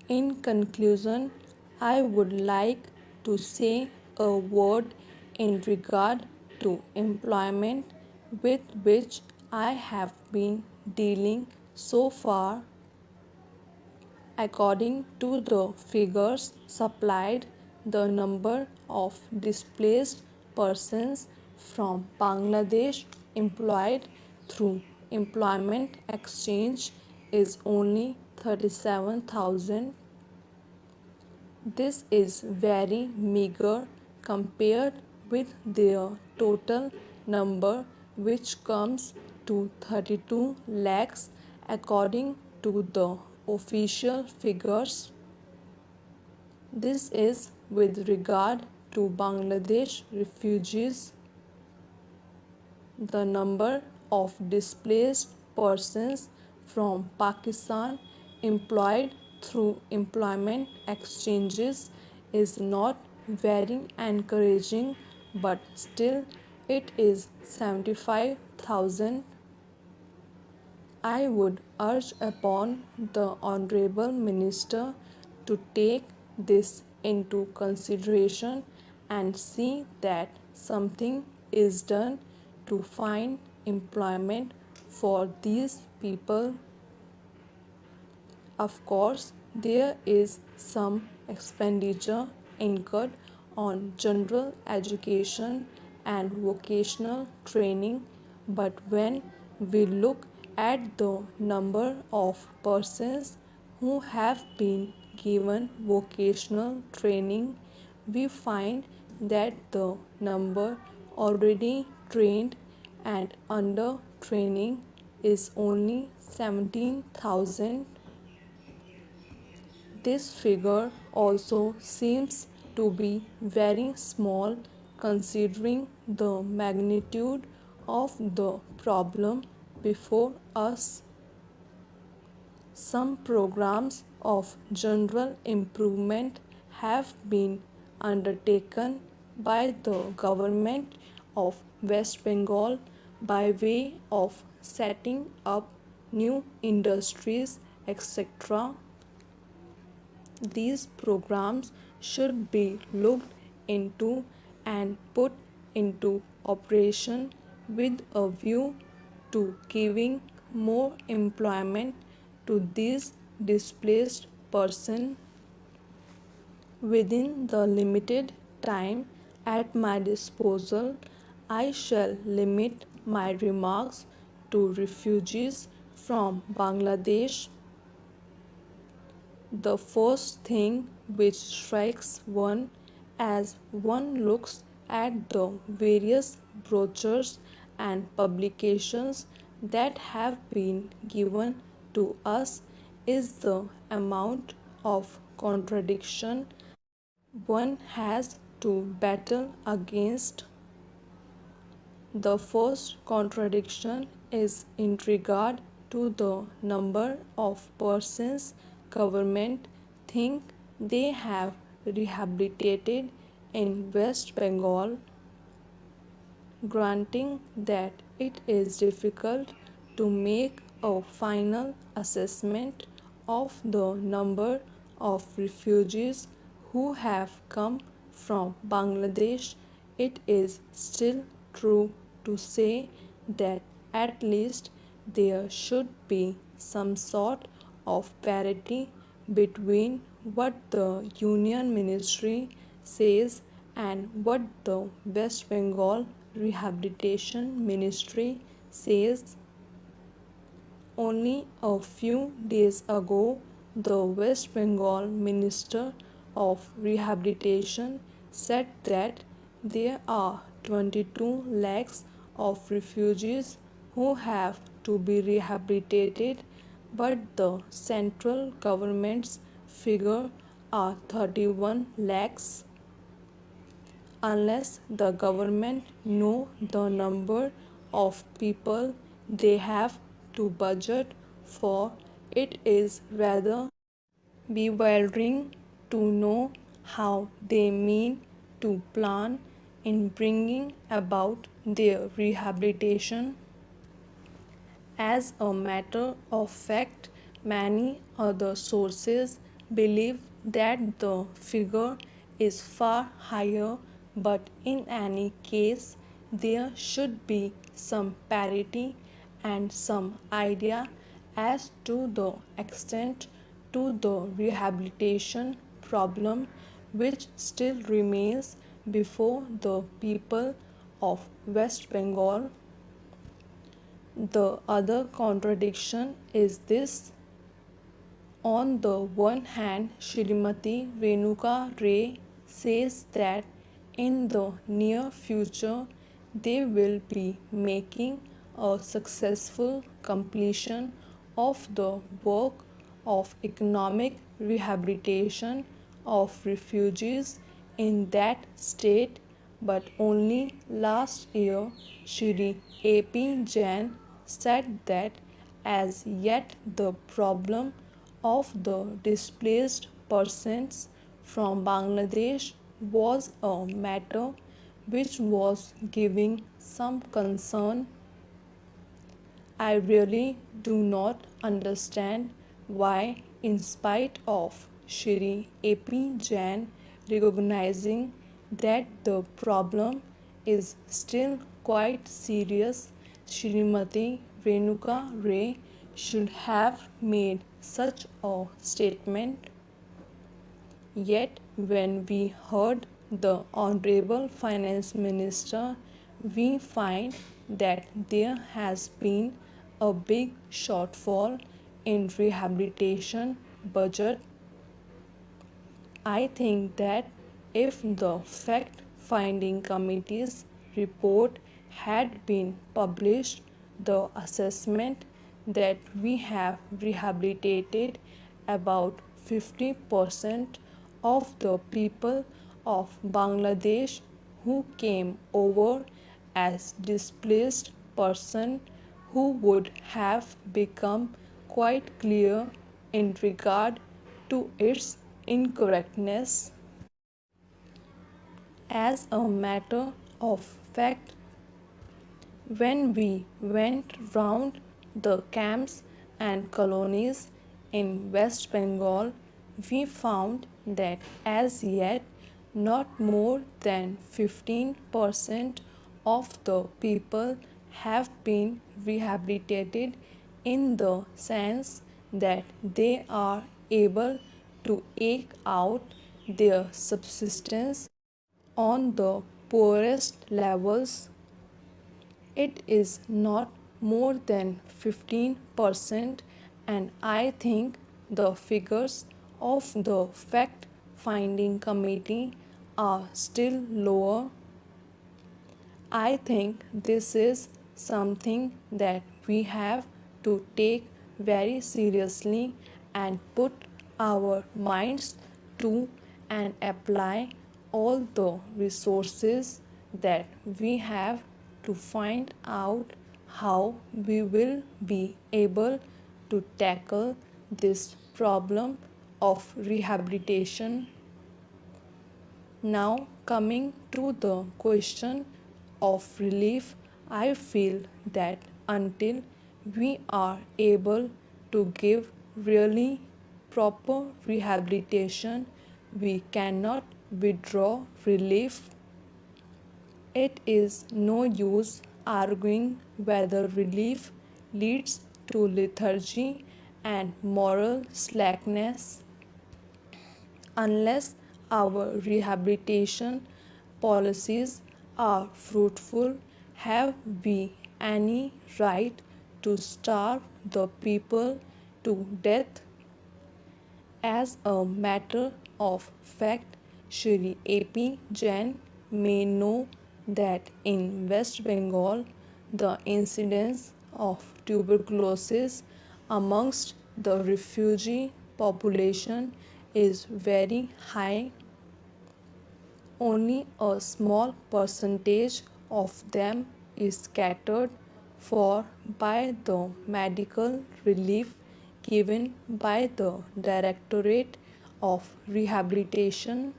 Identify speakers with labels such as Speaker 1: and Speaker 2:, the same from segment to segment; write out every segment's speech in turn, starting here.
Speaker 1: In conclusion, I would like to say a word in regard to employment with which I have been dealing so far. According to the figures supplied, the number of displaced persons from Bangladesh employed through employment exchange is only 37,000. This is very meager compared with their total number, which comes to 32 lakhs according to the official figures. This is with regard to Bangladesh refugees. The number of displaced persons from Pakistan employed through employment exchanges is not very encouraging, but still it is 75,000. I would urge upon the Honorable Minister to take this into consideration and see that something is done to find employment for these people. Of course, there is some expenditure incurred on general education and vocational training, but when we look at the number of persons who have been given vocational training, we find that the number already trained and under training is only 17,000. This figure also seems to be very small considering the magnitude of the problem before us. Some programs of general improvement have been undertaken by the government of West Bengal by way of setting up new industries, etc. These programs should be looked into and put into operation with a view to giving more employment to these displaced persons. Within the limited time at my disposal, I shall limit my remarks to refugees from Bangladesh. The first thing which strikes one as one looks at the various brochures and publications that have been given to us is the amount of contradiction one has to battle against. The first contradiction is in regard to the number of persons government think they have rehabilitated in West Bengal. Granting that it is difficult to make a final assessment of the number of refugees who have come from Bangladesh, it is still true to say that at least there should be some sort of parity between what the Union Ministry says and what the West Bengal Rehabilitation Ministry says. Only a few days ago, the West Bengal Minister of Rehabilitation said that there are 22 lakhs of refugees who have to be rehabilitated, but the central government's figure are 31 lakhs. Unless the government know the number of people they have to budget for, it is rather bewildering to know how they mean to plan in bringing about their rehabilitation. As a matter of fact, many other sources believe that the figure is far higher, but in any case, there should be some parity and some idea as to the extent to the rehabilitation problem which still remains before the people of West Bengal. The other contradiction is this: on the one hand, Shrimati Renuka Ray says that in the near future they will be making a successful completion of the work of economic rehabilitation of refugees in that state, but only last year Shri A.P. Jain said that as yet the problem of the displaced persons from Bangladesh was a matter which was giving some concern. I really do not understand why, in spite of Shri A.P. Jain recognizing that the problem is still quite serious, Srimati Renuka Ray should have made such a statement. Yet, when we heard the Honorable Finance Minister, we find that there has been a big shortfall in rehabilitation budget. I think that if the fact finding committee's report had been published, the assessment that we have rehabilitated about 50% of the people of Bangladesh who came over as displaced person, who would have become quite clear in regard to its incorrectness. As a matter of fact, when we went round the camps and colonies in West Bengal, we found that as yet not more than 15% of the people have been rehabilitated in the sense that they are able to eke out their subsistence on the poorest levels. It is not more than 15%, and I think the figures of the fact finding committee are still lower. I think this is something that we have to take very seriously and put our minds to and apply all the resources that we have to find out how we will be able to tackle this problem of rehabilitation. Now, coming to the question of relief, I feel that until we are able to give really proper rehabilitation, we cannot withdraw relief. It is no use arguing whether relief leads to lethargy and moral slackness unless our rehabilitation policies are fruitful. Have we any right to starve the people to death? As a matter of fact, Shri A.P. Jain may know that in West Bengal the incidence of tuberculosis amongst the refugee population is very high. Only a small percentage of them is catered for by the medical relief given by the Directorate of Rehabilitation.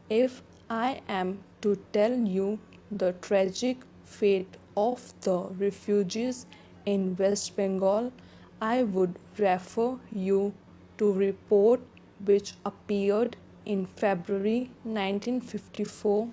Speaker 1: If I am to tell you the tragic fate of the refugees in West Bengal, I would refer you to report which appeared in February 1954